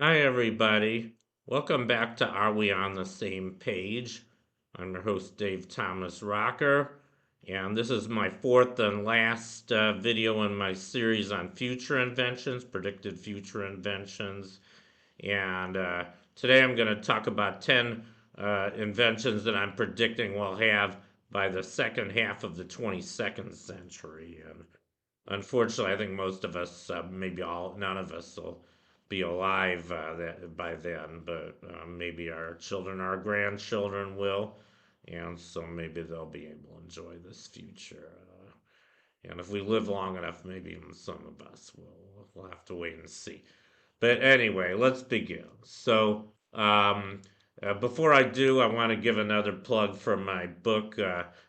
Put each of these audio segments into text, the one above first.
Hi, everybody. Welcome back to Are We on the Same Page? I'm your host, Dave Thomas Rocker, and this is my fourth and last video in my series on future inventions, predicted future inventions. And today I'm going to talk about 10 inventions that I'm predicting we'll have by the second half of the 22nd century. And unfortunately, I think most of us, maybe none of us, will be alive by then, but maybe our children, our grandchildren will, and so maybe they'll be able to enjoy this future. And if we live long enough, maybe even some of us will. We'll have to wait and see. But anyway, let's begin. Before I do, I want to give another plug for my book,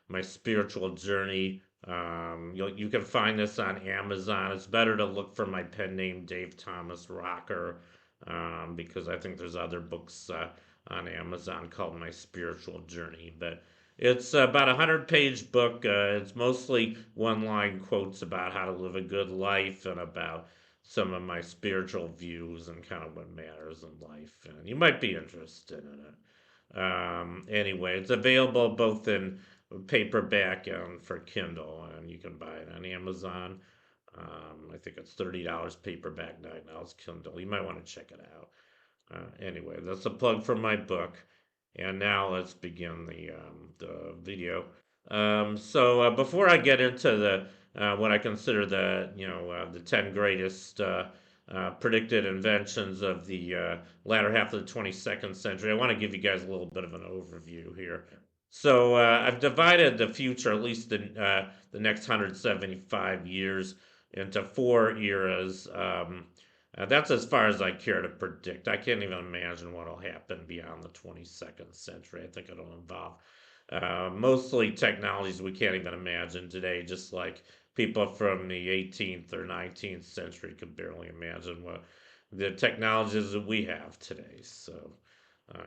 My Spiritual Journey. You can find this on Amazon. It's better to look for my pen name, Dave Thomas Rocker, because I think there's other books on Amazon called My Spiritual Journey. But it's about a 100-page book. It's mostly one-line quotes about how to live a good life and about some of my spiritual views and kind of what matters in life. And you might be interested in it. Anyway, it's available both in paperback and for Kindle, and you can buy it on Amazon. I think it's $30 paperback, $9 Kindle. You might want to check it out. Anyway, that's a plug for my book. And now let's begin the video. Before I get into the what I consider the 10 greatest predicted inventions of the latter half of the 22nd century, I want to give you guys a little bit of an overview here. I've divided the future, at least the next 175 years, into four eras. That's as far as I care to predict. I can't even imagine what will happen beyond the 22nd century. I think it'll involve mostly technologies we can't even imagine today, just like people from the 18th or 19th century could barely imagine what the technologies that we have today. Uh,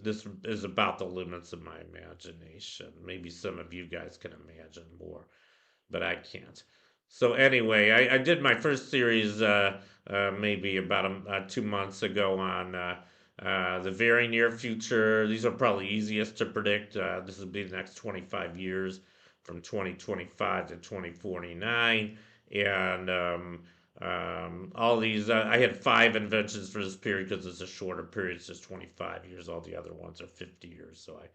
this is about the limits of my imagination. Maybe some of you guys can imagine more, but I can't. So anyway, I did my first series maybe about 2 months ago on the very near future. These are probably easiest to predict. This will be the next 25 years from 2025 to 2049. And all these, I had five inventions for this period because it's a shorter period. It's just 25 years. All the other ones are 50 years. So I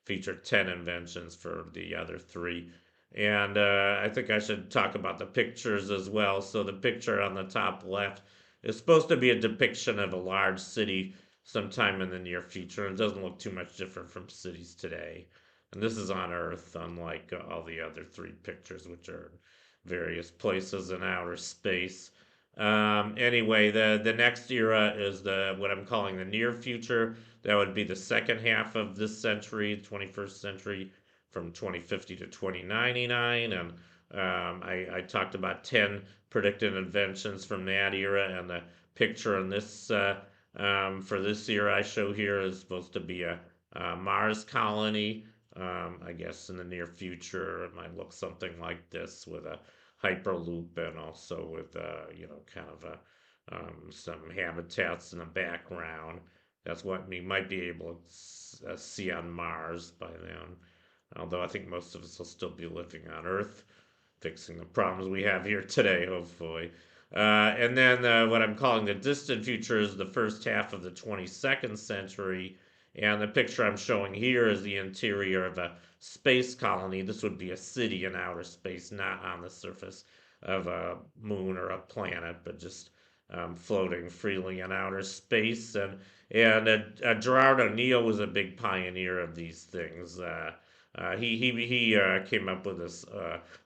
featured 10 inventions for the other three. And I think I should talk about the pictures as well. So the picture on the top left is supposed to be a depiction of a large city sometime in the near future. It doesn't look too much different from cities today. And this is on Earth, unlike all the other three pictures, which are in various places in outer space. Anyway, the next era is the what I'm calling the near future. That would be the second half of this century, 21st century, from 2050 to 2099. And I talked about 10 predicted inventions from that era. And the picture in this for this era I show here is supposed to be a Mars colony. I guess in the near future it might look something like this with a hyperloop and also with kind of some habitats in the background. That's what we might be able to see on Mars by then. Although I think most of us will still be living on Earth, fixing the problems we have here today, hopefully. And then what I'm calling the distant future is the first half of the 22nd century. And the picture I'm showing here is the interior of a space colony. This would be a city in outer space, not on the surface of a moon or a planet, but just floating freely in outer space. And Gerard O'Neill was a big pioneer of these things. He came up with this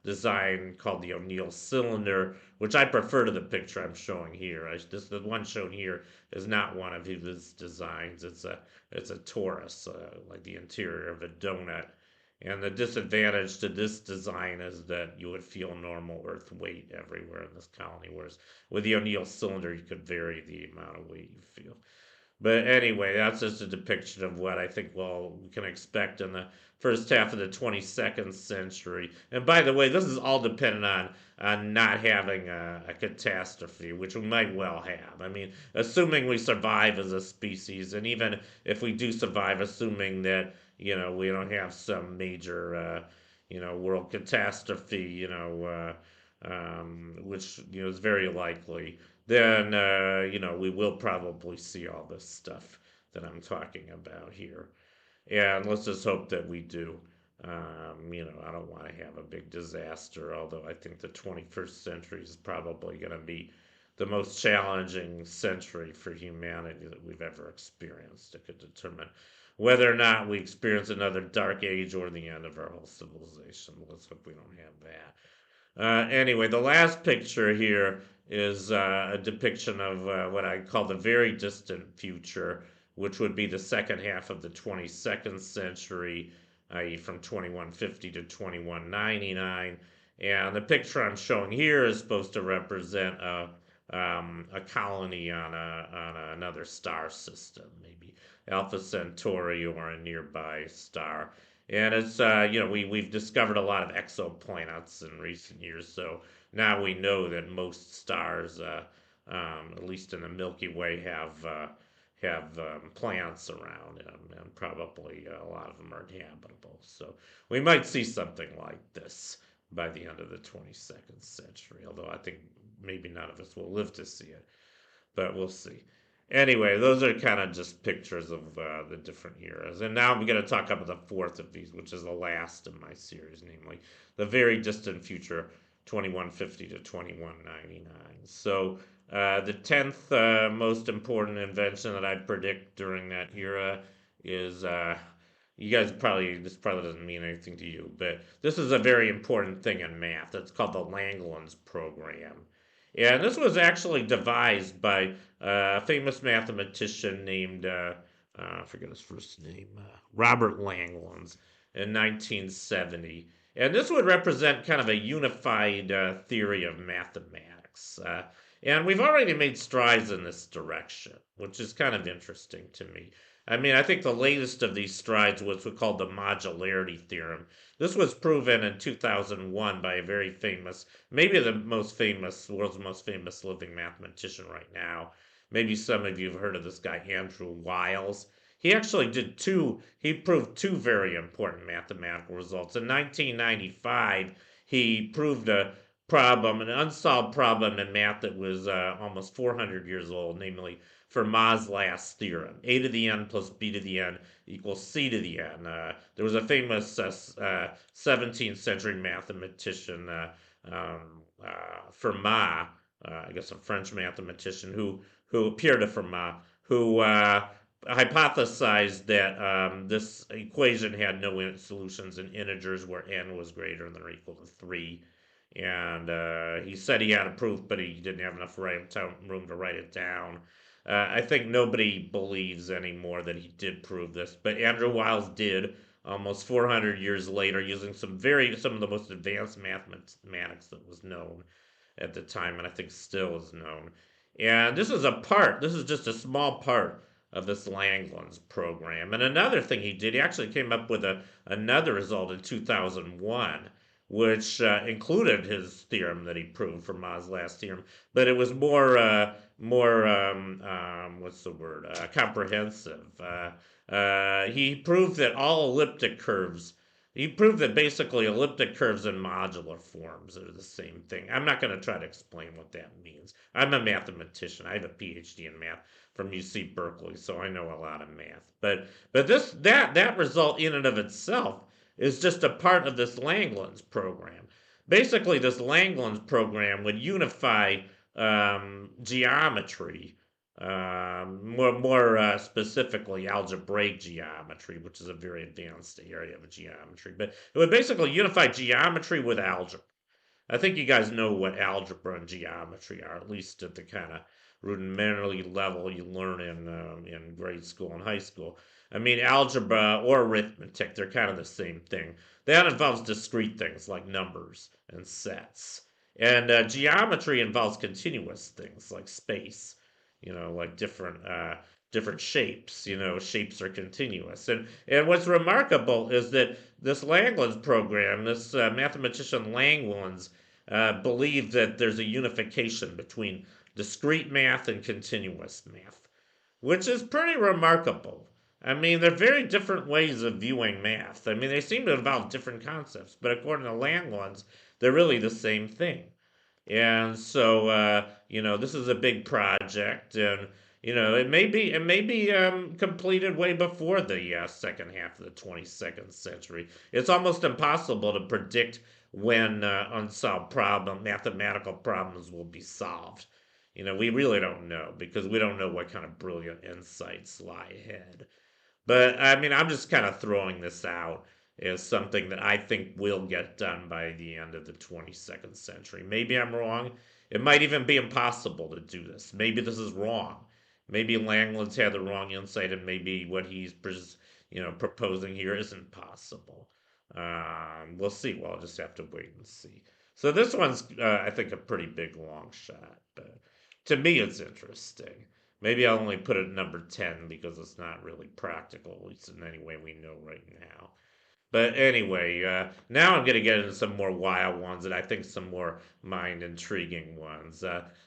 design called the O'Neill cylinder, which I prefer to the picture I'm showing here. The one shown here is not one of his designs. It's a torus, like the interior of a donut. And the disadvantage to this design is that you would feel normal Earth weight everywhere in this colony, whereas with the O'Neill cylinder, you could vary the amount of weight you feel. But anyway, that's just a depiction of what I think we can expect in the first half of the 22nd century. And by the way, this is all dependent on not having a catastrophe, which we might well have. I mean, assuming we survive as a species, and even if we do survive, assuming that we don't have some major world catastrophe, which is very likely, then we will probably see all this stuff that I'm talking about here. And let's just hope that we do. I don't want to have a big disaster, although I think the 21st century is probably going to be the most challenging century for humanity that we've ever experienced. It could determine whether or not we experience another dark age or the end of our whole civilization. Let's hope we don't have that. Anyway, the last picture here is a depiction of what I call the very distant future, which would be the second half of the 22nd century, i.e., from 2150 to 2199. And the picture I'm showing here is supposed to represent a colony on another star system, maybe Alpha Centauri or a nearby star. And it's we've discovered a lot of exoplanets in recent years, so now we know that most stars, at least in the Milky Way, have plants around them, and probably a lot of them are habitable. So we might see something like this by the end of the 22nd century. Although I think maybe none of us will live to see it, but we'll see. Anyway, those are kind of just pictures of the different eras. And now I'm going to talk about the fourth of these, which is the last of my series, namely the very distant future, 2150 to 2199. So the 10th most important invention that I predict during that era is you guys probably, this probably doesn't mean anything to you, but this is a very important thing in math. It's called the Langlands program. And this was actually devised by a famous mathematician named, I forget his first name, Robert Langlands in 1970. And this would represent kind of a unified theory of mathematics. And we've already made strides in this direction, which is kind of interesting to me. I mean, I think the latest of these strides was what's called the modularity theorem. This was proven in 2001 by a very famous, maybe the most famous, world's most famous living mathematician right now. Maybe some of you have heard of this guy, Andrew Wiles. He proved two very important mathematical results. In 1995, he proved an unsolved problem in math that was almost 400 years old, namely Fermat's last theorem. A to the n plus b to the n equals c to the n. There was a famous 17th century mathematician, Fermat, I guess a French mathematician, who Pierre de Fermat, who hypothesized that this equation had no solutions in integers where n was greater than or equal to 3. And he said he had a proof, but he didn't have enough room to write it down. I think nobody believes anymore that he did prove this, but Andrew Wiles did almost 400 years later using some of the most advanced mathematics that was known at the time, and I think still is known. And this is just a small part of this Langlands program. And another thing he did, he actually came up with another result in 2001, which included his theorem that he proved from Ma's last theorem, but it was more what's the word, comprehensive. He proved that all elliptic curves. He proved that basically elliptic curves and modular forms are the same thing. I'm not going to try to explain what that means. I'm a mathematician. I have a PhD in math from UC Berkeley, so I know a lot of math. But that result in and of itself is just a part of this Langlands program. Basically, this Langlands program would unify geometry, more specifically algebraic geometry, which is a very advanced area of geometry. But it would basically unify geometry with algebra. I think you guys know what algebra and geometry are, at least at the kind of rudimentary level you learn in grade school and high school. I mean, algebra or arithmetic, they're kind of the same thing. That involves discrete things like numbers and sets. And geometry involves continuous things like space, like different different shapes. Shapes are continuous. And what's remarkable is that this Langland's program, this mathematician Langland's, believed that there's a unification between discrete math and continuous math, which is pretty remarkable. I mean, they're very different ways of viewing math. I mean, they seem to involve different concepts, but according to Langland's, they're really the same thing. And so, this is a big project, and it may be completed way before the second half of the 22nd century. It's almost impossible to predict when unsolved mathematical problems will be solved. We really don't know because we don't know what kind of brilliant insights lie ahead. But I mean, I'm just kind of throwing this out as something that I think will get done by the end of the 22nd century. Maybe I'm wrong. It might even be impossible to do this. Maybe this is wrong. Maybe Langland's had the wrong insight, and maybe what he's proposing here isn't possible. We'll see. We'll just have to wait and see. So this one's, I think, a pretty big long shot, but to me, it's interesting. Maybe I'll only put it at number 10 because it's not really practical, at least in any way we know right now. But anyway, now I'm going to get into some more wild ones and I think some more mind intriguing ones.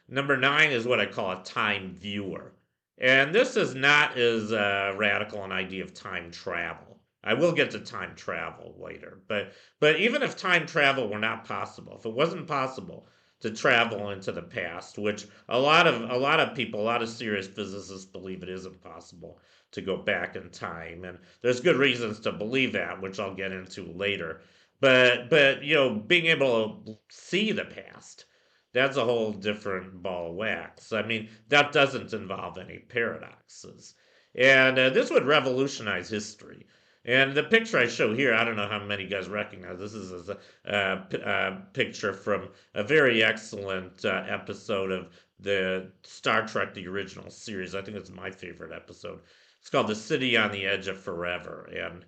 Number 9 is what I call a time viewer. And this is not as radical an idea of time travel. I will get to time travel later, but even if time travel were not possible, if it wasn't possible to travel into the past, which a lot of people, a lot of serious physicists believe it is impossible to go back in time, and there's good reasons to believe that, which I'll get into later. But being able to see the past, that's a whole different ball of wax. I mean, that doesn't involve any paradoxes, and this would revolutionize history. And the picture I show here, I don't know how many guys recognize. This is a picture from a very excellent episode of the Star Trek, the original series. I think it's my favorite episode. It's called "The City on the Edge of Forever," and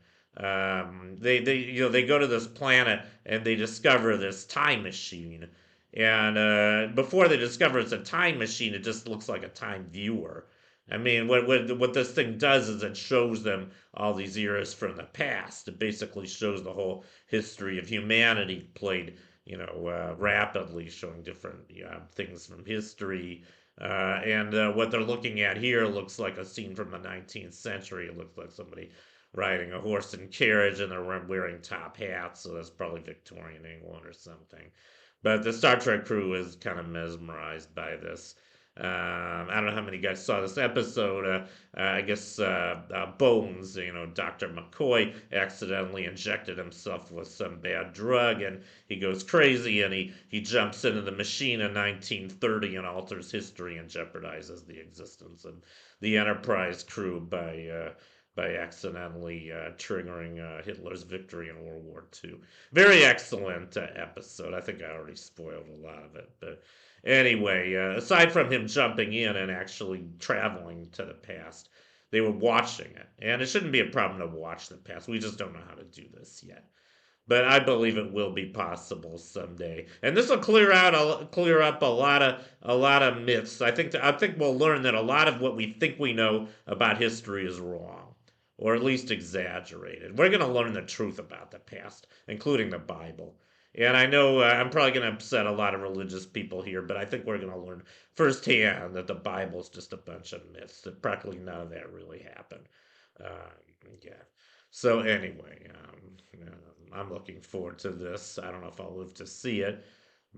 they go to this planet and they discover this time machine. And before they discover it's a time machine, it just looks like a time viewer. I mean, what this thing does is it shows them all these eras from the past. It basically shows the whole history of humanity played, rapidly, showing different things from history. And what they're looking at here looks like a scene from the 19th century. It looks like somebody riding a horse and carriage, and they're wearing top hats, so that's probably Victorian England or something. But the Star Trek crew is kind of mesmerized by this. I don't know how many guys saw this episode. I guess Bones, Dr. McCoy accidentally injected himself with some bad drug and he goes crazy and he jumps into the machine in 1930 and alters history and jeopardizes the existence of the Enterprise crew by accidentally triggering Hitler's victory in World War II. Very excellent episode. I think I already spoiled a lot of it, but anyway, aside from him jumping in and actually traveling to the past, they were watching it. And it shouldn't be a problem to watch the past. We just don't know how to do this yet. But I believe it will be possible someday, and this will clear up a lot of myths. I think we'll learn that a lot of what we think we know about history is wrong, or at least exaggerated. We're going to learn the truth about the past, including the Bible. And I know I'm probably going to upset a lot of religious people here, but I think we're going to learn firsthand that the Bible's just a bunch of myths, that practically none of that really happened. Yeah. So, anyway, I'm looking forward to this. I don't know if I'll live to see it,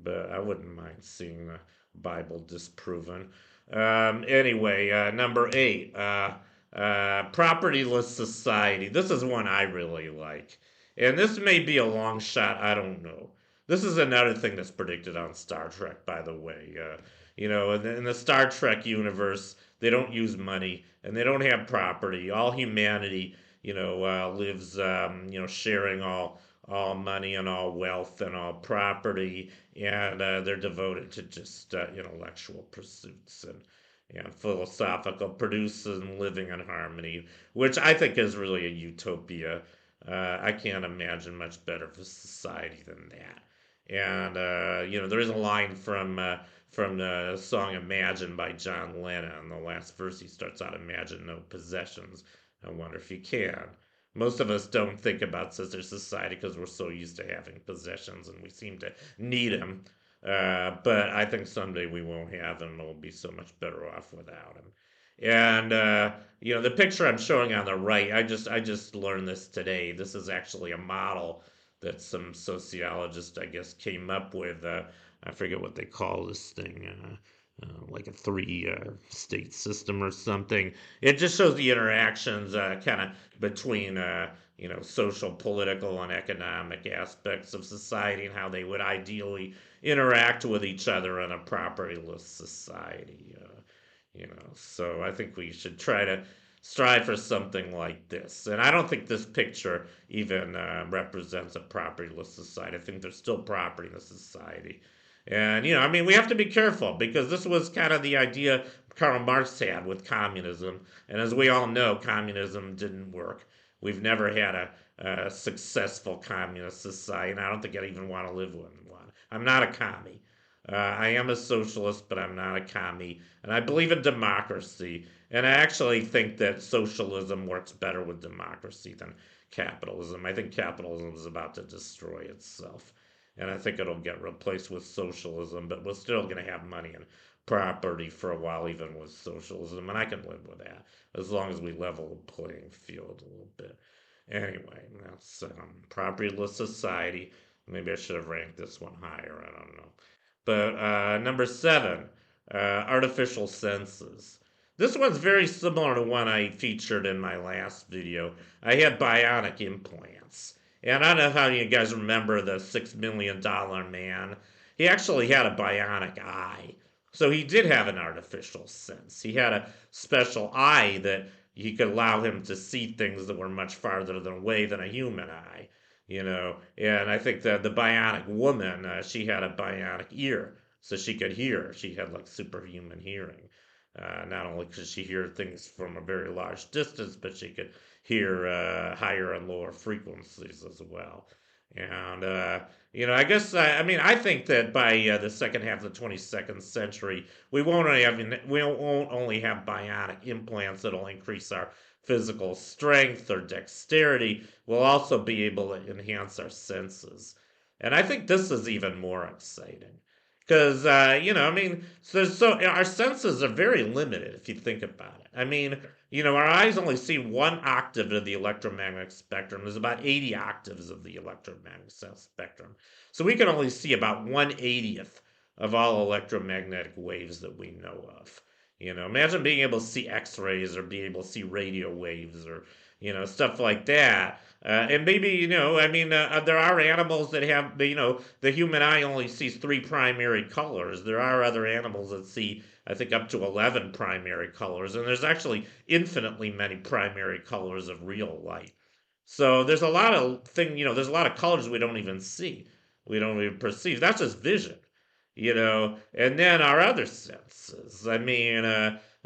but I wouldn't mind seeing the Bible disproven. Anyway, number 8, propertyless society. This is one I really like. And this may be a long shot, I don't know. This is another thing that's predicted on Star Trek, by the way. In the Star Trek universe, they don't use money and they don't have property. All humanity, lives, sharing all money and all wealth and all property, and they're devoted to just intellectual pursuits and philosophical pursuits and living in harmony, which I think is really a utopia. I can't imagine much better for society than that. And there is a line from the song Imagine by John Lennon. The last verse he starts out, Imagine no possessions. I wonder if you can. Most of us don't think about sister society because we're so used to having possessions and we seem to need them. But I think someday we won't have them and we'll be so much better off without them. And the picture I'm showing on the right, I just learned this today. This is actually a model that some sociologist, I guess, came up with. I forget what they call this thing. Like a three-state system or something. It just shows the interactions kind of between social, political, and economic aspects of society and how they would ideally interact with each other in a propertyless society. So I think we should try to strive for something like this. And I don't think this picture even represents a propertyless society. I think there's still property in the society. And, I mean, we have to be careful because this was kind of the idea Karl Marx had with communism. And as we all know, communism didn't work. We've never had a successful communist society, and I don't think I'd even want to live in one. I'm not a commie. I am a socialist, but I'm not a commie. And I believe in democracy. And I actually think that socialism works better with democracy than capitalism. I think capitalism is about to destroy itself. And I think it'll get replaced with socialism, but we're still going to have money and property for a while, even with socialism. And I can live with that as long as we level the playing field a little bit. Anyway, that's propertyless society. Maybe I should have ranked this one higher. I don't know. But number 7, artificial senses. This one's very similar to one I featured in my last video. I had bionic implants. And I don't know how you guys remember the $6 million man. He actually had a bionic eye. So he did have an artificial sense. He had a special eye that he could allow him to see things that were much farther away than a human eye. And I think that the bionic woman, she had a bionic ear, so she could hear. She had like superhuman hearing. Not only could she hear things from a very large distance, but she could hear higher and lower frequencies as well. And I guess I mean I think that by the second half of the 22nd century, we won't only have bionic implants that'll increase our physical strength or dexterity. We'll also be able to enhance our senses, and I think this is even more exciting because I mean, so our senses are very limited if you think about it. I mean, our eyes only see one octave of the electromagnetic spectrum. There's about 80 octaves of the electromagnetic spectrum. So we can only see about 1/80th of all electromagnetic waves that we know of. Imagine being able to see X-rays or be able to see radio waves or, stuff like that. And maybe, I mean, there are animals that have, the human eye only sees 3 primary colors. There are other animals that see, I think, up to 11 primary colors. And there's actually infinitely many primary colors of real light. So there's a lot of there's a lot of colors we don't even see. We don't even perceive. That's just vision. And then our other senses. I mean,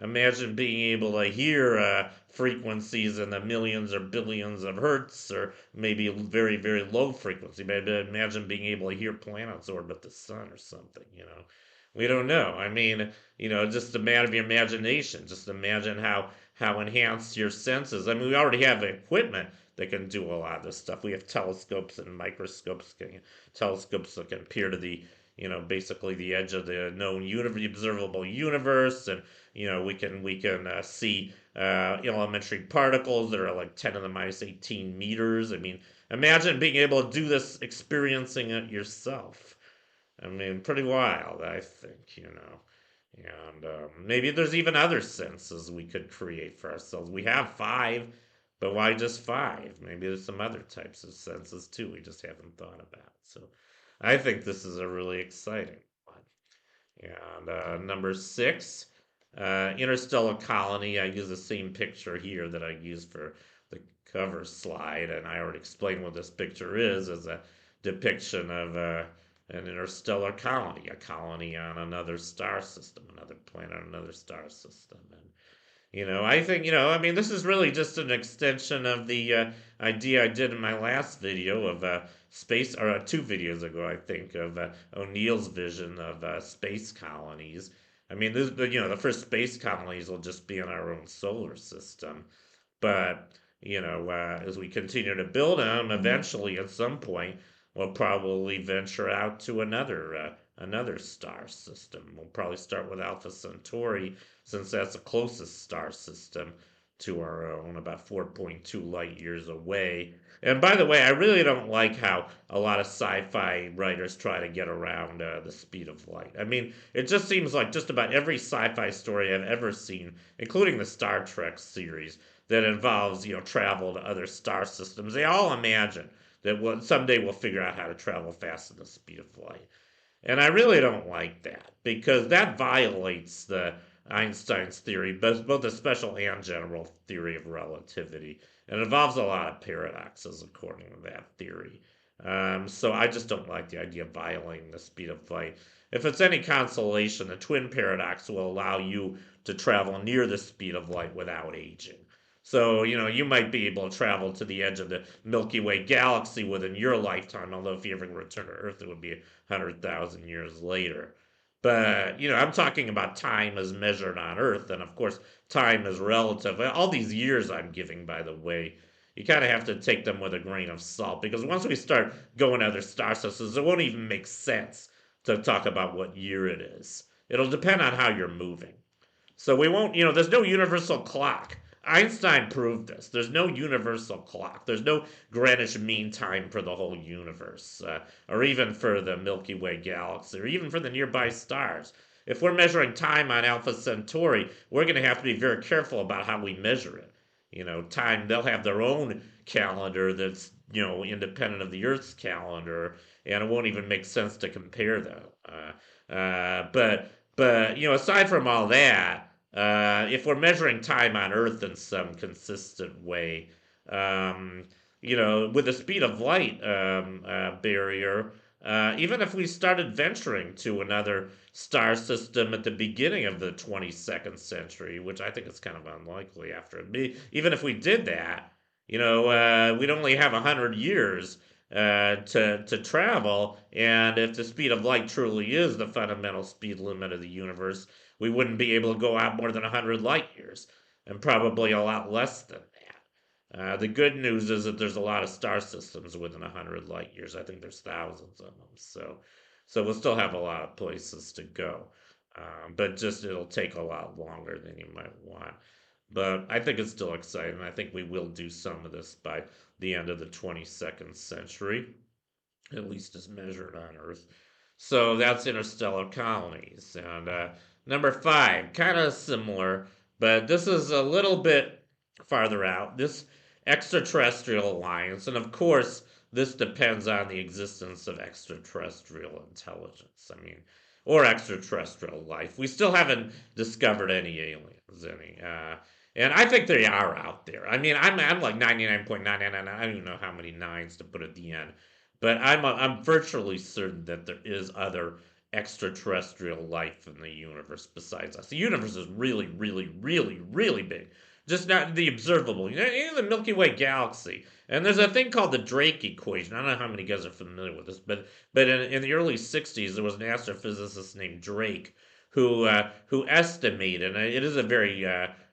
imagine being able to hear frequencies in the millions or billions of hertz, or maybe very, very low frequency. Maybe imagine being able to hear planets orbit the sun or something. We don't know. I mean, just a matter of your imagination. Just imagine how enhanced your senses. I mean, we already have equipment that can do a lot of this stuff. We have telescopes and microscopes, telescopes that can peer to the basically the edge of the known universe, observable universe, and we can see elementary particles that are like 10 to the minus 18 meters. I mean, imagine being able to do this, experiencing it yourself. I mean, pretty wild, I think. And maybe there's even other senses we could create for ourselves. We have 5, but why just 5? Maybe there's some other types of senses too we just haven't thought about. So I think this is a really exciting one. And number 6, interstellar colony. I use the same picture here that I used for the cover slide, and I already explained what this picture is as a depiction of an interstellar colony, a colony on another star system, another planet, another star system. And I think, I mean, this is really just an extension of the idea I did in my last video of space, or 2 videos ago, I think, of O'Neill's vision of space colonies. I mean, the first space colonies will just be in our own solar system. But, as we continue to build them, eventually at some point, we'll probably venture out to another star system. We'll probably start with Alpha Centauri, since that's the closest star system to our own, about 4.2 light years away. And by the way, I really don't like how a lot of sci-fi writers try to get around the speed of light. I mean, it just seems like just about every sci-fi story I've ever seen, including the Star Trek series, that involves travel to other star systems, they all imagine that someday we'll figure out how to travel faster than the speed of light. And I really don't like that because that violates the Einstein's theory, both the special and general theory of relativity. And it involves a lot of paradoxes according to that theory. So I just don't like the idea of violating the speed of light. If it's any consolation, the twin paradox will allow you to travel near the speed of light without aging. So, you might be able to travel to the edge of the Milky Way galaxy within your lifetime, although if you ever return to Earth, it would be 100,000 years later. But, I'm talking about time as measured on Earth, and of course, time is relative. All these years I'm giving, by the way, you kind of have to take them with a grain of salt, because once we start going to other star systems, it won't even make sense to talk about what year it is. It'll depend on how you're moving. So we won't, there's no universal clock. Einstein proved this. There's no universal clock. There's no Greenwich Mean Time for the whole universe, or even for the Milky Way galaxy, or even for the nearby stars. If we're measuring time on Alpha Centauri, we're going to have to be very careful about how we measure it. Time, they'll have their own calendar that's, independent of the Earth's calendar, and it won't even make sense to compare them. But aside from all that, if we're measuring time on Earth in some consistent way, um, with the speed of light barrier, even if we started venturing to another star system at the beginning of the 22nd century, which I think is kind of unlikely after me, even if we did that, we'd only have 100 years to travel, and if the speed of light truly is the fundamental speed limit of the universe, we wouldn't be able to go out more than 100 light years, and probably a lot less than that. The good news is that there's a lot of star systems within 100 light years. I think there's thousands of them. So we'll still have a lot of places to go. But just it'll take a lot longer than you might want. But I think it's still exciting. I think we will do some of this by the end of the 22nd century, at least as measured on Earth. So that's interstellar colonies. And number 5, kind of similar, but this is a little bit farther out. This extraterrestrial alliance, and of course, this depends on the existence of extraterrestrial intelligence. I mean, or extraterrestrial life. We still haven't discovered any aliens, and I think they are out there. I mean, I'm like 99.999. I don't even know how many nines to put at the end, but I'm virtually certain that there is other extraterrestrial life in the universe besides us. The universe is really, really, really, really big. Just not the observable. In the Milky Way galaxy. And there's a thing called the Drake equation. I don't know how many guys are familiar with this, but in the early 60s, there was an astrophysicist named Drake who estimated, and it is a very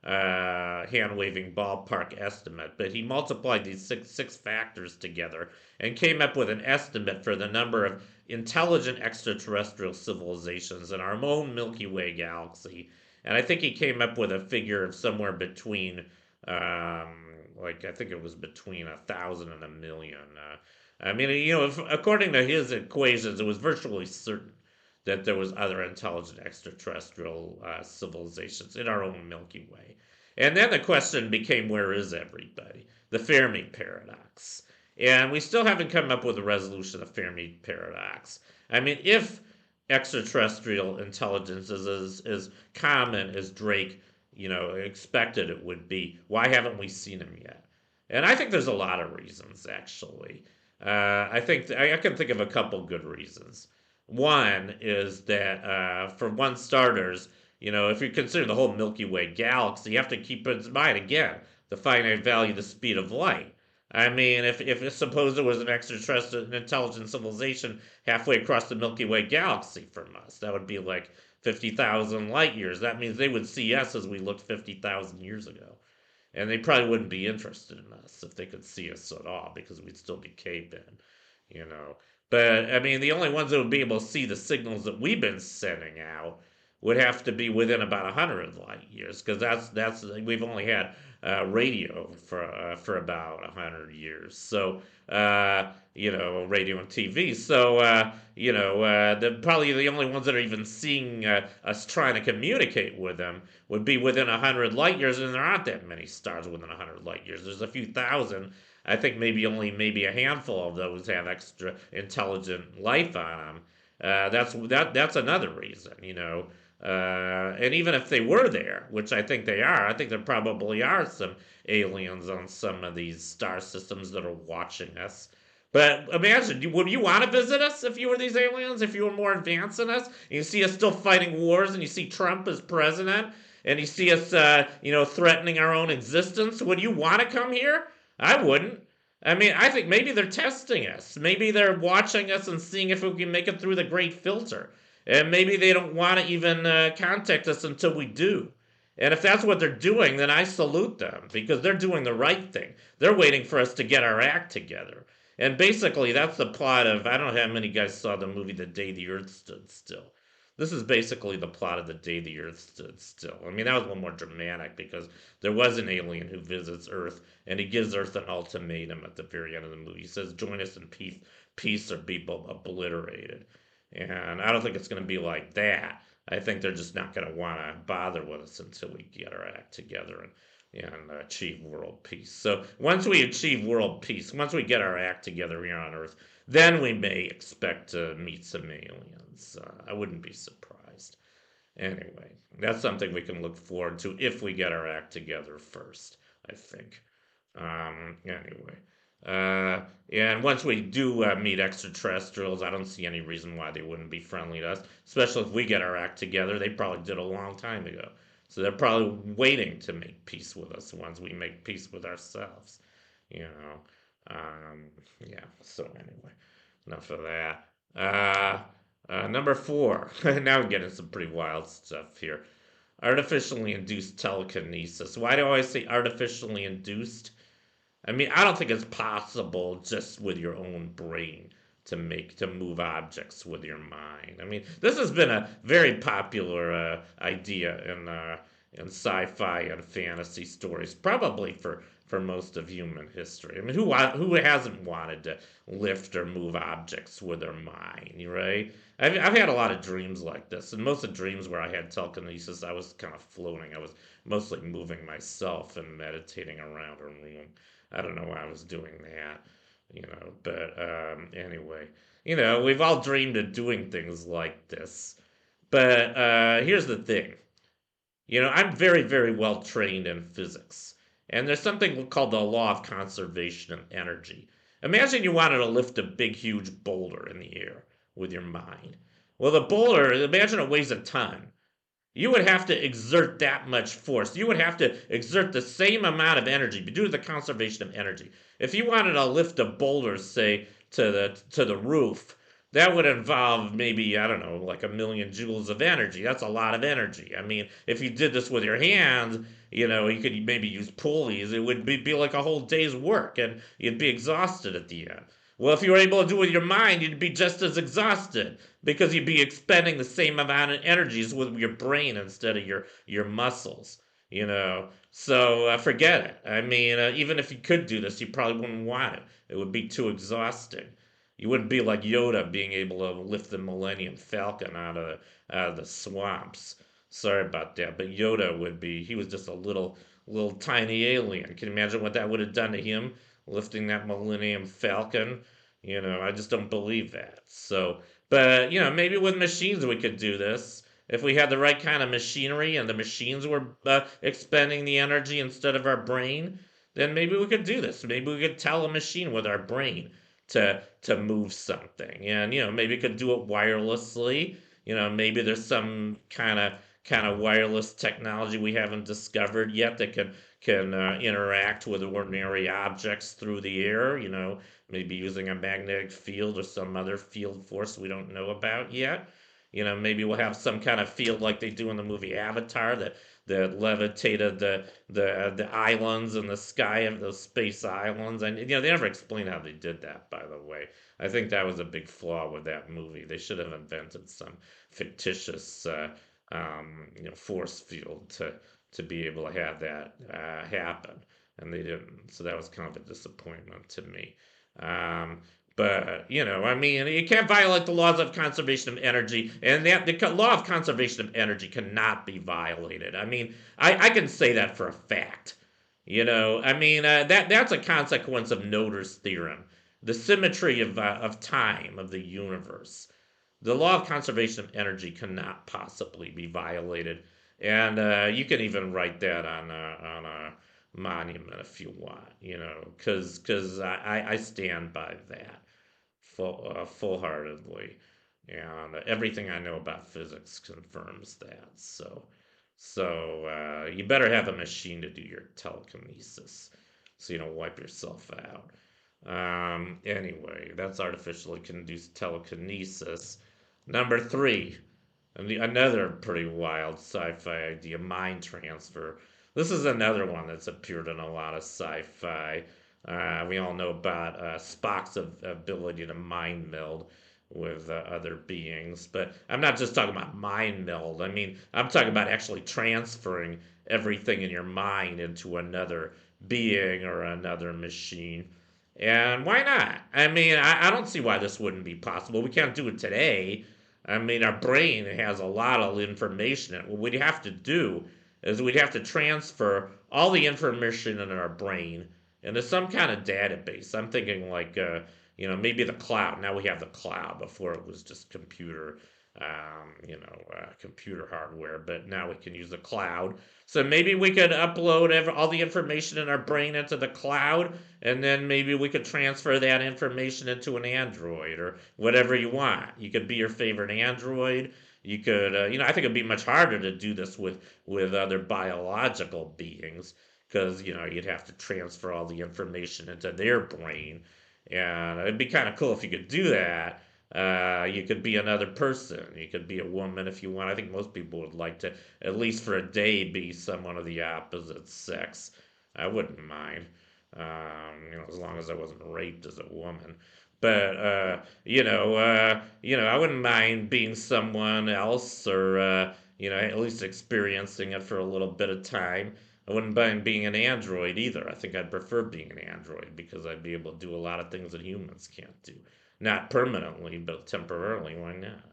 hand waving ballpark estimate, but he multiplied these six factors together and came up with an estimate for the number of intelligent extraterrestrial civilizations in our own Milky Way galaxy. And I think he came up with a figure of somewhere between, I think it was between 1,000 and 1,000,000. I mean, according to his equations, it was virtually certain that there was other intelligent extraterrestrial civilizations in our own Milky Way. And then the question became, where is everybody? The Fermi paradox. And we still haven't come up with a resolution of the Fermi paradox. I mean, if extraterrestrial intelligence is as common as Drake, expected it would be, why haven't we seen him yet? And I think there's a lot of reasons, actually. I think I can think of a couple good reasons. One is that, for one starters, if you consider the whole Milky Way galaxy, you have to keep in mind again the finite value of the speed of light. I mean, if suppose there was an extraterrestrial an intelligent civilization halfway across the Milky Way galaxy from us, that would be like 50,000 light years. That means they would see us as we looked 50,000 years ago. And they probably wouldn't be interested in us if they could see us at all because we'd still be cavemen, you know. But I mean, the only ones that would be able to see the signals that we've been sending out would have to be within about 100 light years because that's we've only had radio for about 100 years. So radio and TV. So the probably the only ones that are even seeing us trying to communicate with them would be within 100 light years, and there aren't that many stars within 100 light years. There's a few thousand. I think maybe a handful of those have extra intelligent life on them. That's another reason, and even if they were there, which I think they are, I think there probably are some aliens on some of these star systems that are watching us. But imagine, would you want to visit us if you were these aliens? If you were more advanced than us, and you see us still fighting wars, and you see Trump as president, and you see us, threatening our own existence, would you want to come here? I wouldn't. I mean, I think maybe they're testing us. Maybe they're watching us and seeing if we can make it through the great filter. And maybe they don't want to even contact us until we do. And if that's what they're doing, then I salute them because they're doing the right thing. They're waiting for us to get our act together. And basically, that's the plot of I don't know how many guys saw the movie The Day the Earth Stood Still. This is basically the plot of The Day the Earth Stood Still. I mean, that was a little more dramatic because there was an alien who visits Earth and he gives Earth an ultimatum at the very end of the movie. He says, "Join us in peace or be obliterated." And I don't think it's going to be like that. I think they're just not going to want to bother with us until we get our act together and achieve world peace. So once we achieve world peace, once we get our act together here on Earth, then we may expect to meet some aliens. I wouldn't be surprised. Anyway, that's something we can look forward to if we get our act together first, I think. Anyway. And once we do meet extraterrestrials, I don't see any reason why they wouldn't be friendly to us, especially if we get our act together. They probably did a long time ago. So they're probably waiting to make peace with us once we make peace with ourselves. You know. Yeah, so anyway, enough of that. Number four. Now we're getting some pretty wild stuff here. Artificially induced telekinesis. Why do I say artificially induced? I mean, I don't think it's possible just with your own brain to move objects with your mind. I mean, this has been a very popular idea in sci-fi and fantasy stories, probably for most of human history. I mean, who hasn't wanted to lift or move objects with their mind, right? I've had a lot of dreams like this, and most of the dreams where I had telekinesis, I was kind of floating. I was mostly moving myself and meditating around a room. I don't know why I was doing that, but anyway, we've all dreamed of doing things like this. But here's the thing. I'm very, very well trained in physics. And there's something called the law of conservation of energy. Imagine you wanted to lift a big, huge boulder in the air with your mind. Well, the boulder, imagine it weighs a ton. You would have to exert that much force. You would have to exert the same amount of energy due to the conservation of energy. If you wanted to lift a boulder, say, to the roof, that would involve maybe, I don't know, like 1,000,000 joules of energy. That's a lot of energy. I mean, if you did this with your hands, you could maybe use pulleys. It would be like a whole day's work, and you'd be exhausted at the end. Well, if you were able to do it with your mind, you'd be just as exhausted because you'd be expending the same amount of energies with your brain instead of your muscles. So forget it. I mean, even if you could do this, you probably wouldn't want it. It would be too exhausting. You wouldn't be like Yoda being able to lift the Millennium Falcon out of the swamps. Sorry about that, but Yoda would be. He was just a little tiny alien. Can you imagine what that would have done to him? Lifting that Millennium Falcon. I just don't believe that. So, but maybe with machines we could do this. If we had the right kind of machinery and the machines were expending the energy instead of our brain, then maybe we could do this. Maybe we could tell a machine with our brain to move something, and maybe we could do it wirelessly. Maybe there's some kind of wireless technology we haven't discovered yet that can interact with ordinary objects through the air. Maybe using a magnetic field or some other field force we don't know about yet. Maybe we'll have some kind of field like they do in the movie Avatar that levitated the islands in the sky of those space islands. And they never explain how they did that, by the way. I think that was a big flaw with that movie. They should have invented some fictitious force field to be able to have that happen, and they didn't. So that was kind of a disappointment to me. Um, but I mean, you can't violate the laws of conservation of energy, and the law of conservation of energy cannot be violated. I mean, I can say that for a fact. I mean, that's a consequence of Noether's theorem, the symmetry of time of the universe. The law of conservation of energy cannot possibly be violated, and you can even write that on a monument if you want, because I stand by that full heartedly, and everything I know about physics confirms that. So you better have a machine to do your telekinesis, so you don't wipe yourself out. Anyway, that's artificially induced telekinesis. Number three, and another pretty wild sci-fi idea, mind transfer. This is another one that's appeared in a lot of sci-fi. We all know about Spock's ability to mind meld with other beings, but I'm not just talking about mind meld. I mean, I'm talking about actually transferring everything in your mind into another being or another machine. And why not? I mean, I don't see why this wouldn't be possible. We can't do it today. I mean, our brain has a lot of information. What we'd have to do is we'd have to transfer all the information in our brain into some kind of database. I'm thinking like, maybe the cloud. Now we have the cloud. Before it was just computer hardware, but now we can use the cloud. So maybe we could upload all the information in our brain into the cloud, and then maybe we could transfer that information into an Android or whatever you want. You could be your favorite Android. You could, I think it'd be much harder to do this with other biological beings because you'd have to transfer all the information into their brain, and it'd be kind of cool if you could do that. You could be another person. You could be a woman if you want. I think most people would like to, at least for a day, be someone of the opposite sex. I wouldn't mind, as long as I wasn't raped as a woman. But I wouldn't mind being someone else, or at least experiencing it for a little bit of time. I wouldn't mind being an android either. I think I'd prefer being an android because I'd be able to do a lot of things that humans can't do. Not permanently, but temporarily. Why not?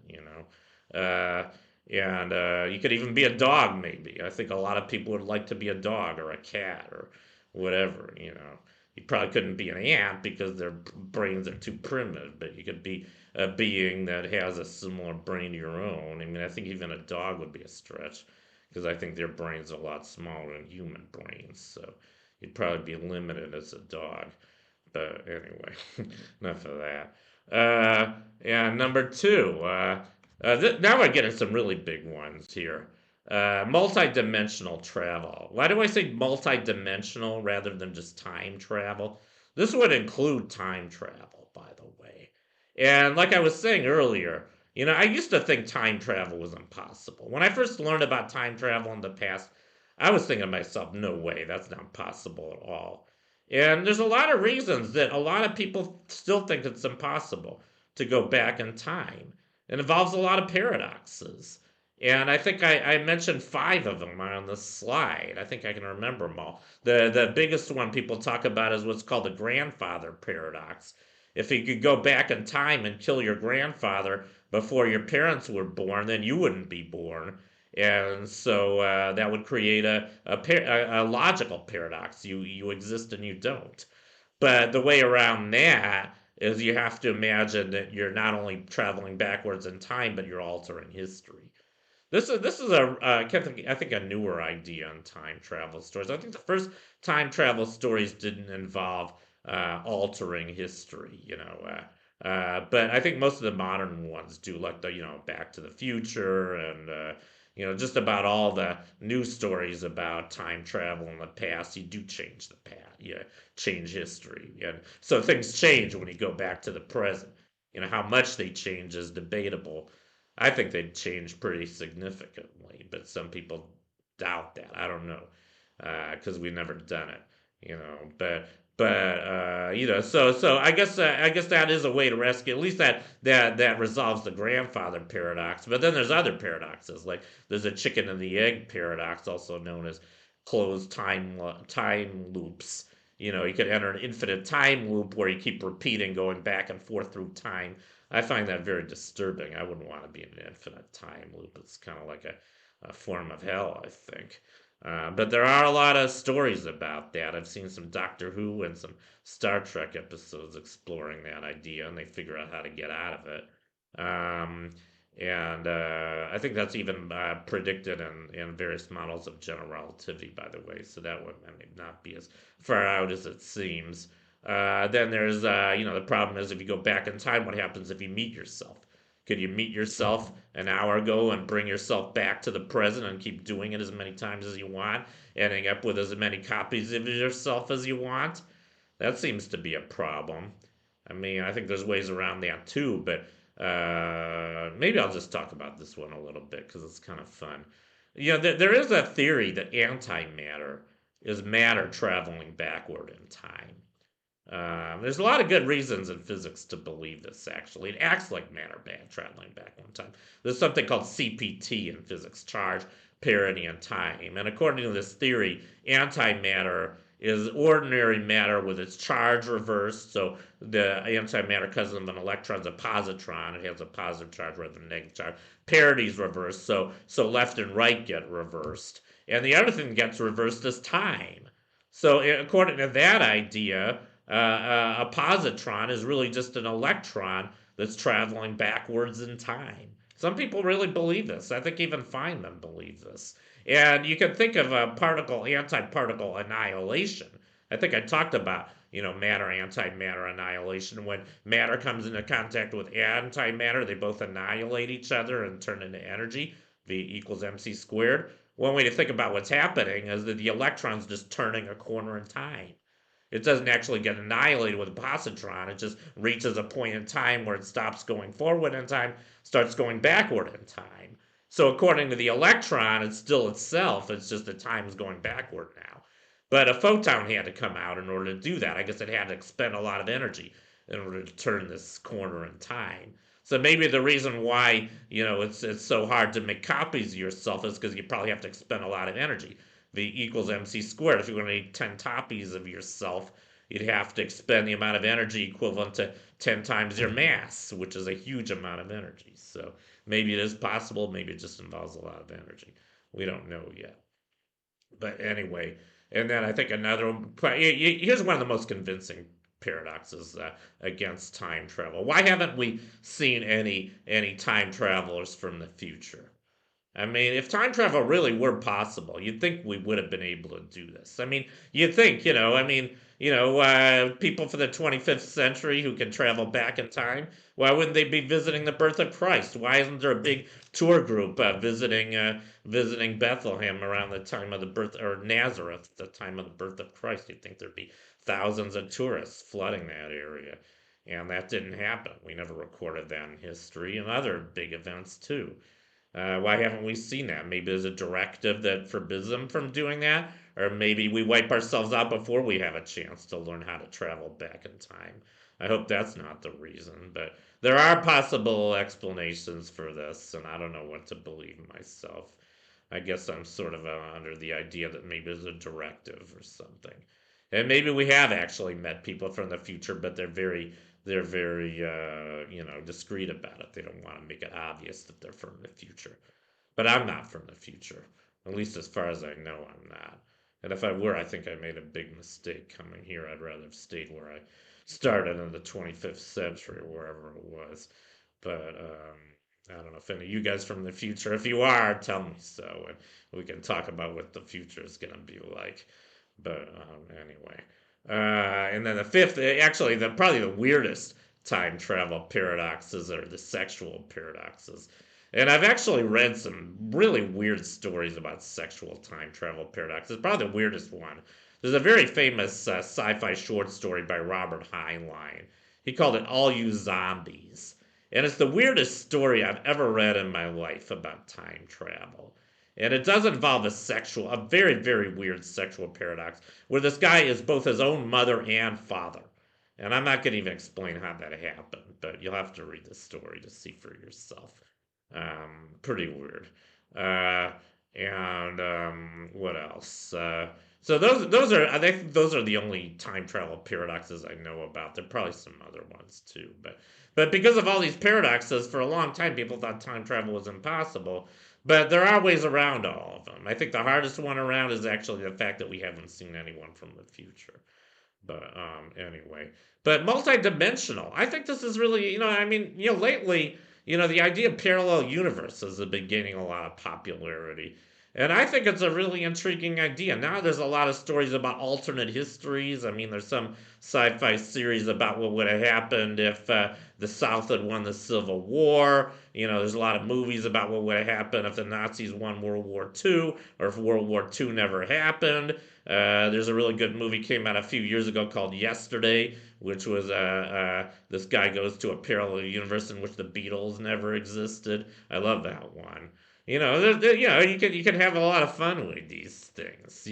And you could even be a dog, maybe. I think a lot of people would like to be a dog or a cat or whatever. You probably couldn't be an ant because their brains are too primitive, but you could be a being that has a similar brain to your own. I mean, I think even a dog would be a stretch because I think their brains are a lot smaller than human brains. So you'd probably be limited as a dog. But anyway, enough of that. And number two, now we're getting some really big ones here. Multi-dimensional travel. Why do I say multi-dimensional rather than just time travel? This would include time travel, by the way. And like I was saying earlier, I used to think time travel was impossible. When I first learned about time travel in the past, I was thinking to myself, no way, that's not possible at all. And there's a lot of reasons that a lot of people still think it's impossible to go back in time. It involves a lot of paradoxes. And I think I mentioned five of them on this slide. I think I can remember them all. The biggest one people talk about is what's called the grandfather paradox. If you could go back in time and kill your grandfather before your parents were born, then you wouldn't be born. And so that would create a logical paradox. You exist and you don't. But the way around that is you have to imagine that you're not only traveling backwards in time, but you're altering history. This is I think a newer idea in time travel stories. I think the first time travel stories didn't involve altering history, but I think most of the modern ones do, like the Back to the Future and Just about all the news stories about time travel in the past, you do change the past, you change history, and so things change when you go back to the present. How much they change is debatable. I think they'd change pretty significantly, but some people doubt that. I don't know, because we've never done it, so I guess that is a way to rescue. At least that resolves the grandfather paradox. But then there's other paradoxes, like there's a chicken and the egg paradox, also known as closed time loops. You could enter an infinite time loop where you keep repeating, going back and forth through time. I find that very disturbing. I wouldn't want to be in an infinite time loop. It's kind of like a form of hell, I think. But there are a lot of stories about that. I've seen some Doctor Who and some Star Trek episodes exploring that idea, and they figure out how to get out of it. Um, and I think that's even predicted in various models of general relativity, by the way. So that one may not be as far out as it seems. Then there's, the problem is if you go back in time, what happens if you meet yourself? Could you meet yourself an hour ago and bring yourself back to the present and keep doing it as many times as you want, ending up with as many copies of yourself as you want? That seems to be a problem. I mean, I think there's ways around that too, but maybe I'll just talk about this one a little bit because it's kind of fun. There is a theory that antimatter is matter traveling backward in time. There's a lot of good reasons in physics to believe this, actually. It acts like matter band traveling back one time. There's something called CPT in physics, charge, parity, and time. And according to this theory, antimatter is ordinary matter with its charge reversed. So the antimatter, because of an electron's a positron, it has a positive charge rather than a negative charge. Parity is reversed, so left and right get reversed. And the other thing that gets reversed is time. So according to that idea, a positron is really just an electron that's traveling backwards in time. Some people really believe this. I think even Feynman believes this. And you can think of a antiparticle annihilation. I think I talked about, matter, antimatter annihilation. When matter comes into contact with antimatter, they both annihilate each other and turn into energy. V equals mc squared. One way to think about what's happening is that the electron's just turning a corner in time. It doesn't actually get annihilated with a positron. It just reaches a point in time where it stops going forward in time, starts going backward in time. So according to the electron, it's still itself. It's just that time's going backward now. But a photon had to come out in order to do that. I guess it had to expend a lot of energy in order to turn this corner in time. So maybe the reason why it's so hard to make copies of yourself is because you probably have to expend a lot of energy. V equals mc squared. If you're going to need 10 copies of yourself, you'd have to expend the amount of energy equivalent to 10 times your mass, which is a huge amount of energy. So maybe it is possible. Maybe it just involves a lot of energy. We don't know yet. But anyway, and then I think another one, here's one of the most convincing paradoxes against time travel. Why haven't we seen any time travelers from the future? I mean, if time travel really were possible, you'd think we would have been able to do this. I mean, you'd think, people for the 25th century who can travel back in time, why wouldn't they be visiting the birth of Christ? Why isn't there a big tour group visiting Bethlehem around the time of the birth, or Nazareth, the time of the birth of Christ? You'd think there'd be thousands of tourists flooding that area. And that didn't happen. We never recorded that in history, and other big events too. Why haven't we seen that? Maybe there's a directive that forbids them from doing that, or maybe we wipe ourselves out before we have a chance to learn how to travel back in time. I hope that's not the reason, but there are possible explanations for this, and I don't know what to believe myself. I guess I'm sort of under the idea that maybe there's a directive or something. And maybe we have actually met people from the future, but they're very discreet about it. They don't want to make it obvious that they're from the future. But I'm not from the future. At least as far as I know, I'm not. And if I were, I think I made a big mistake coming here. I'd rather have stayed where I started in the 25th century, wherever it was. But I don't know if any of you guys from the future, if you are, tell me so, and we can talk about what the future is going to be like. But anyway, and then the fifth, actually, probably the weirdest time travel paradoxes are the sexual paradoxes. And I've actually read some really weird stories about sexual time travel paradoxes. Probably the weirdest one. There's a very famous sci-fi short story by Robert Heinlein. He called it "All You Zombies," and it's the weirdest story I've ever read in my life about time travel. And it does involve a very, very weird sexual paradox where this guy is both his own mother and father. And I'm not going to even explain how that happened, but you'll have to read the story to see for yourself. Pretty weird. Uh, and what else? So those are I think those are the only time travel paradoxes I know about. There are probably some other ones too, but because of all these paradoxes, for a long time people thought time travel was impossible. But there are ways around all of them. I think the hardest one around is actually the fact that we haven't seen anyone from the future. But anyway, but multidimensional. I think this is really, I mean, lately, the idea of parallel universes has been gaining a lot of popularity. And I think it's a really intriguing idea. Now there's a lot of stories about alternate histories. I mean, there's some sci-fi series about what would have happened if the South had won the Civil War. There's a lot of movies about what would have happened if the Nazis won World War II or if World War II never happened. There's a really good movie came out a few years ago called Yesterday, which was this guy goes to a parallel universe in which the Beatles never existed. I love that one. You can have a lot of fun with these things.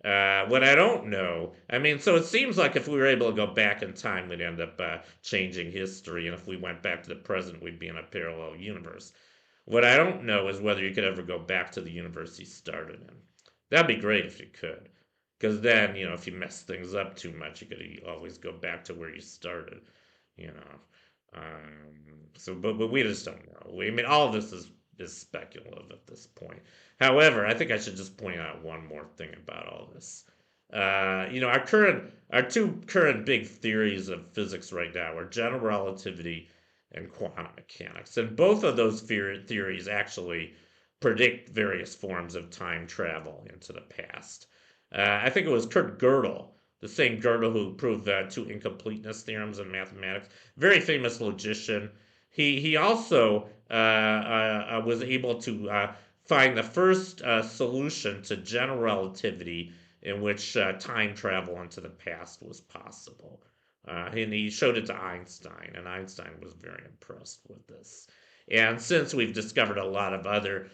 What I don't know, I mean, so it seems like if we were able to go back in time, we'd end up changing history, and if we went back to the present, we'd be in a parallel universe. What I don't know is whether you could ever go back to the universe you started in. That'd be great if you could. Because then, if you mess things up too much, you could always go back to where you started, you know. But we just don't know. I mean, all of this is speculative at this point. However, I think I should just point out one more thing about all this. Our two current big theories of physics right now are general relativity and quantum mechanics. And both of those theories actually predict various forms of time travel into the past. I think it was Kurt Gödel, the same Gödel who proved two incompleteness theorems in mathematics, very famous logician. He also was able to find the first solution to general relativity in which time travel into the past was possible. And he showed it to Einstein, and Einstein was very impressed with this. And since we've discovered a lot of other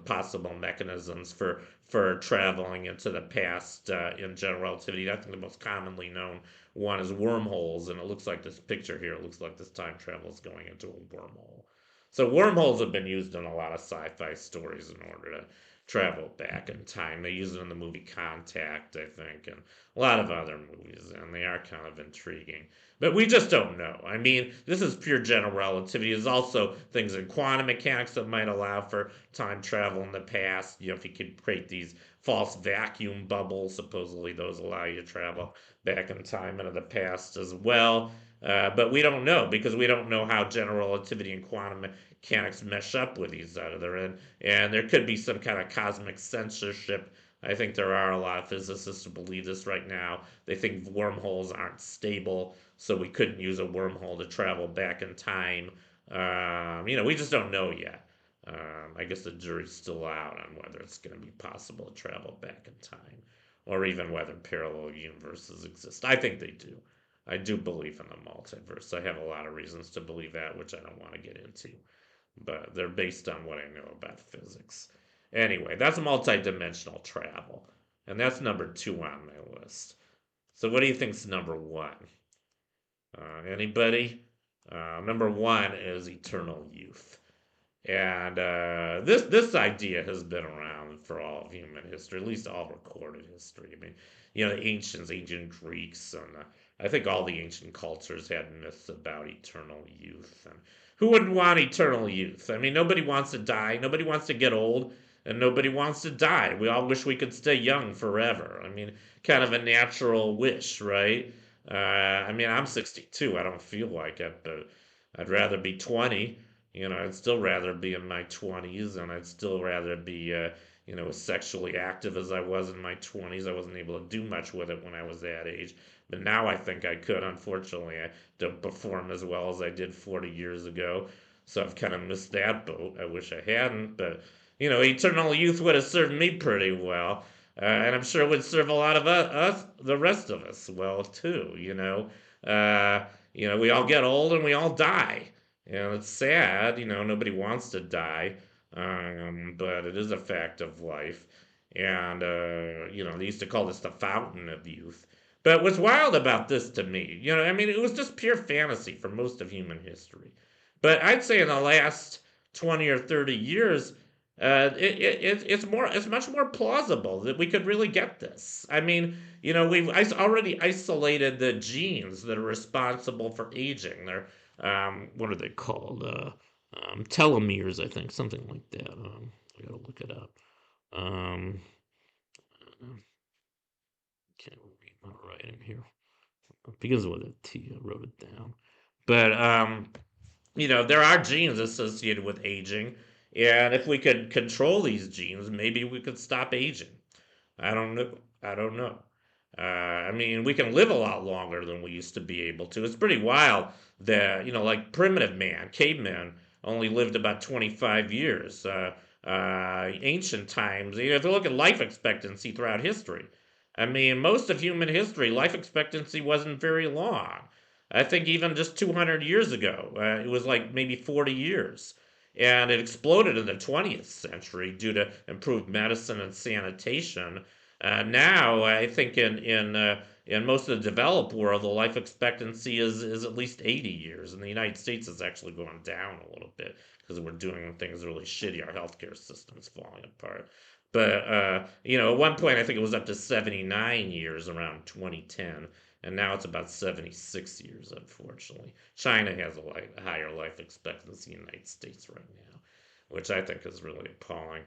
possible mechanisms for traveling into the past in general relativity, I think the most commonly known one is wormholes, and it looks like this picture here. It looks like this time travel is going into a wormhole. So wormholes have been used in a lot of sci-fi stories in order to travel back in time. They use it in the movie Contact, I think, and a lot of other movies, and they are kind of intriguing. But we just don't know. I mean, this is pure general relativity. There's also things in quantum mechanics that might allow for time travel in the past. If you could create these false vacuum bubbles, supposedly those allow you to travel back in time into the past as well. But we don't know because we don't know how general relativity and quantum mechanics mesh up with each other. And there could be some kind of cosmic censorship. I think there are a lot of physicists who believe this right now. They think wormholes aren't stable, so we couldn't use a wormhole to travel back in time. We just don't know yet. I guess the jury's still out on whether it's going to be possible to travel back in time, or even whether parallel universes exist. I think they do. I do believe in the multiverse. I have a lot of reasons to believe that, which I don't want to get into, but they're based on what I know about physics. Anyway, that's multidimensional travel, and that's number two on my list. So, what do you think's number one? Anybody? Number one is eternal youth. And this idea has been around for all of human history, at least all recorded history. I mean, the ancient Greeks, and I think all the ancient cultures had myths about eternal youth. And who wouldn't want eternal youth? I mean, nobody wants to die, nobody wants to get old, and nobody wants to die. We all wish we could stay young forever. I mean, kind of a natural wish, right? I mean, I'm 62. I don't feel like it, but I'd rather be 20. I'd still rather be in my 20s, and I'd still rather be, as sexually active as I was in my 20s. I wasn't able to do much with it when I was that age, but now I think I could. Unfortunately, I don't perform as well as I did 40 years ago. So I've kind of missed that boat. I wish I hadn't, but eternal youth would have served me pretty well. And I'm sure it would serve a lot of us, the rest of us, well too. We all get old and we all die. It's sad. Nobody wants to die, but it is a fact of life. And they used to call this the fountain of youth. But what's wild about this to me, I mean, it was just pure fantasy for most of human history. But I'd say in the last 20 or 30 years, it's much more plausible that we could really get this. I mean, we've already isolated the genes that are responsible for aging. They're what are they called? Telomeres, I think, something like that. I gotta look it up. Um, can't read my writing here. It begins with a T. I wrote it down. But there are genes associated with aging, and if we could control these genes, maybe we could stop aging. I don't know. I don't know. I mean, we can live a lot longer than we used to be able to. It's pretty wild that, like primitive man, cavemen, only lived about 25 years. Ancient times, if you look at life expectancy throughout history, I mean, most of human history, life expectancy wasn't very long. I think even just 200 years ago, it was like maybe 40 years. And it exploded in the 20th century due to improved medicine and sanitation. Now, I think in most of the developed world, the life expectancy is at least 80 years. In the United States, it's actually going down a little bit because we're doing things really shitty. Our healthcare system's falling apart. But at one point, I think it was up to 79 years around 2010, and now it's about 76 years, unfortunately. China has a higher life expectancy in the United States right now, which I think is really appalling.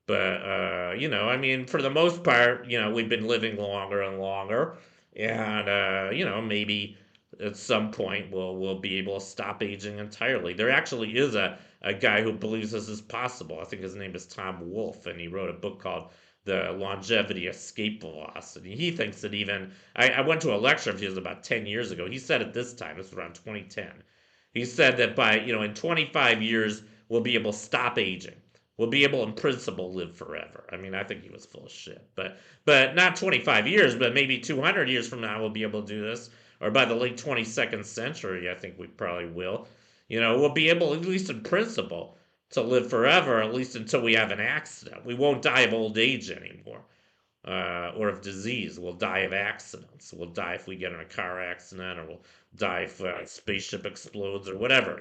But I mean, for the most part, we've been living longer and longer, and maybe at some point we'll be able to stop aging entirely. There actually is a guy who believes this is possible. I think his name is Tom Wolfe, and he wrote a book called The Longevity Escape Velocity. He thinks that even I went to a lecture of his about 10 years ago. He said at this time, this was around 2010. He said that by in 25 years we'll be able to stop aging. We'll be able, in principle, live forever. I mean, I think he was full of shit, but not 25 years, but maybe 200 years from now we'll be able to do this, or by the late 22nd century, I think we probably will. We'll be able, at least in principle, to live forever, at least until we have an accident. We won't die of old age anymore, or of disease. We'll die of accidents. We'll die if we get in a car accident, or we'll die if a spaceship explodes, or whatever.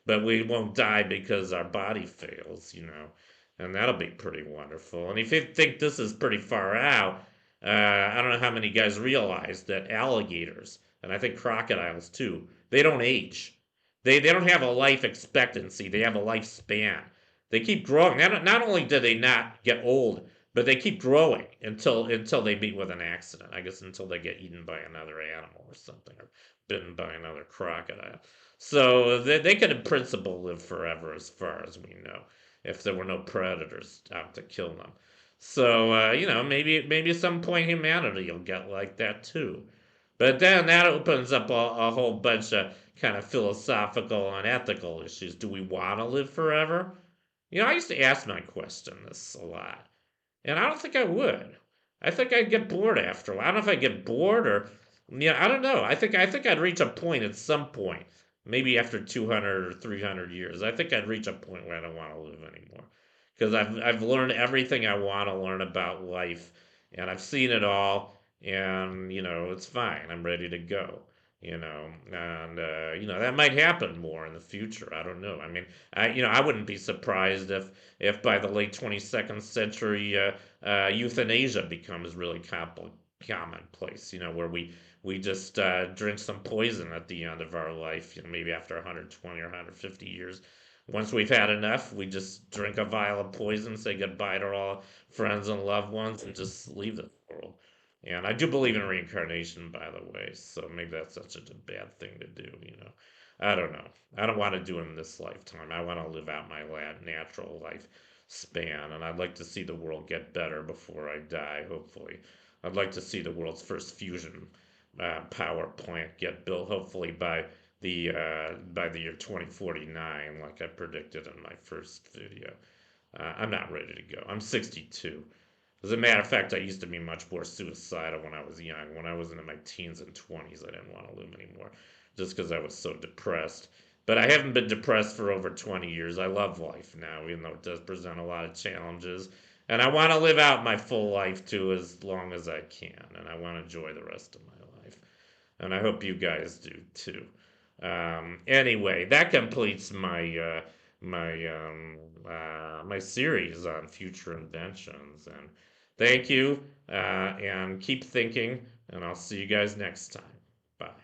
But we won't die because our body fails. And that'll be pretty wonderful. And if you think this is pretty far out, I don't know how many guys realize that alligators, and I think crocodiles too, they don't age. They don't have a life expectancy, they have a lifespan. They keep growing. Not only do they not get old, but they keep growing until they meet with an accident. I guess until they get eaten by another animal or something, or bitten by another crocodile. So they could, in principle, live forever, as far as we know, if there were no predators out to kill them. So maybe at some point humanity will get like that too. But then that opens up a whole bunch of kind of philosophical and ethical issues. Do we want to live forever? I used to ask my question this a lot. And I don't think I would. I think I'd get bored after a while. I don't know if I'd get bored or I don't know. I think I'd reach a point at some point, maybe after 200 or 300 years. I think I'd reach a point where I don't want to live anymore. Because I've learned everything I want to learn about life, and I've seen it all, and it's fine. I'm ready to go. And that might happen more in the future. I don't know. I mean, I wouldn't be surprised if by the late 22nd century euthanasia becomes really commonplace, where we just drink some poison at the end of our life, maybe after 120 or 150 years. Once we've had enough, we just drink a vial of poison, say goodbye to all friends and loved ones, and just leave the world. And I do believe in reincarnation, by the way, so maybe that's such a bad thing to do. I don't know. I don't want to do it in this lifetime. I want to live out my natural life span, and I'd like to see the world get better before I die, hopefully. I'd like to see the world's first fusion power plant get built, hopefully by by the year 2049, like I predicted in my first video. I'm not ready to go. I'm 62. As a matter of fact, I used to be much more suicidal when I was young. When I was in my teens and 20s, I didn't want to live anymore just because I was so depressed. But I haven't been depressed for over 20 years. I love life now, even though it does present a lot of challenges. And I want to live out my full life too as long as I can. And I want to enjoy the rest of my life. And I hope you guys do too. Anyway, that completes my series on future inventions. And thank you, and keep thinking. And I'll see you guys next time.